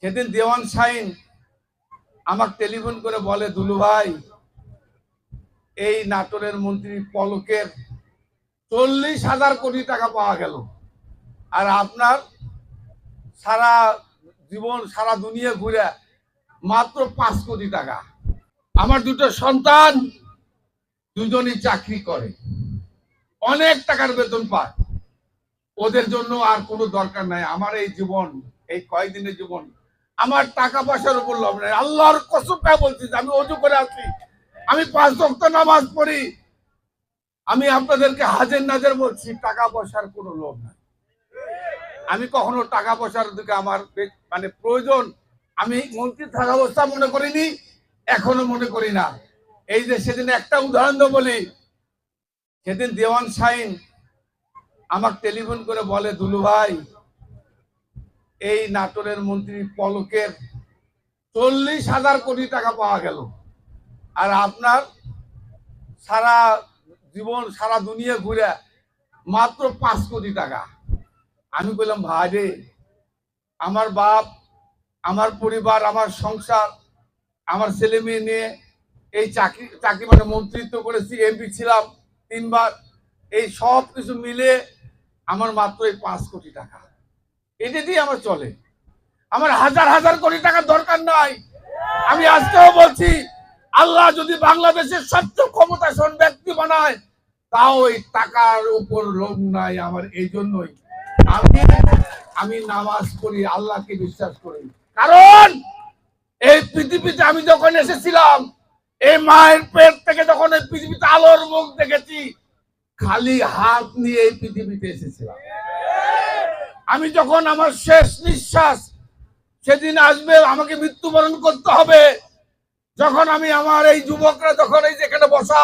সেদিন দেওয়ান শাহিন আমাকে টেলিফোন করে বলে, দুলু ভাই, এই নাটোরের মন্ত্রী পলকের 40,000 কোটি টাকা পাওয়া গেল, আর আপনার সারা জীবন সারা দুনিয়া ঘুরে মাত্র 5 কোটি টাকা। আমার দুটো সন্তান দুজনই চাকরি করে, অনেক টাকার বেতন পায়, ওদের জন্য আর কোনো দরকার নাই। আমার এই জীবন, এই কয়েকদিনের জীবন, আমার টাকা পয়সার উপর লোভ নাই। আল্লাহর কসমটা বলছি, আমি ওযু করে আছি, আমি 5 ওয়াক্ত নামাজ পড়ি, আমি আপনাদেরকে হাজার নাজার বলছি, টাকা পয়সার কোনো লোভ নাই। আমি কখনো টাকা পয়সার দিকে আমার মানে প্রয়োজন আমি মন্ত্রী থাকা অবস্থা মনে করিনি, এখনো মনে করি না। এই যে সেদিন একটা উদাহরণ বলি, সেদিন দেওয়ান শাহিন আমাকে টেলিফোন করে বলে, দুলু ভাই, এই নাটোরের মন্ত্রী পলকের 40,000 কোটি টাকা পাওয়া গেল, আর আপনার সারা জীবন সারা দুনিয়া ঘুরে মাত্র 5 কোটি টাকা। আমি বললাম, ভাই রে, আমার বাপ, আমার পরিবার, আমার সংসার, আমার ছেলে মেয়ে নিয়ে এই চাকরি মানে মন্ত্রিত্ব করেছি, এমপি ছিলাম 3 বার, এই সব কিছু মিলে আমার মাত্র এই 5 কোটি টাকা, এটা দিয়ে আমার চলে। আমার হাজার হাজার কোটি টাকার দরকার নাই। আমি আজকেও বলছি, আল্লাহ যদি বাংলাদেশের সবচেয়ে ক্ষমতাসীন ব্যক্তি বানায়, তাও এই টাকার উপর লোভ নাই আমার। এই জন্যই আমি নামাজ পড়ি, আল্লাহকে বিশ্বাস করি। কারণ এই পৃথিবীতে আমি যখন এসেছিলাম, এই মায়ের পেট থেকে যখন এই পৃথিবীতে আলোর মুখ দেখেছি, খালি হাত নিয়ে এই পৃথিবীতে এসেছিলাম। আমি যখন আমার শেষ নিঃশ্বাস সেদিন আসবে, আমাকে মৃত্যুবরণ করতে হবে, যখন আমি আমার এই যুবকরা যখন এই যেখানে বসা,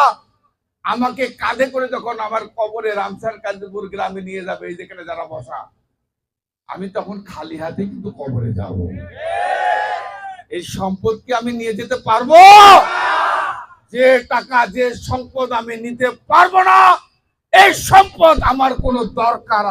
আমাকে কাঁধে করে যখন আমার কবরে রামসার কাজীপুর গ্রামে নিয়ে যাবে, এই যেখানে যারা বসা, আমি তখন খালি হাতে কিন্তু কবরে যাব। এই সম্পদ কি আমি নিয়ে যেতে পারবো? যে টাকা, যে সম্পদ আমি নিতে পারবো না, এই সম্পদ আমার কোনো দরকার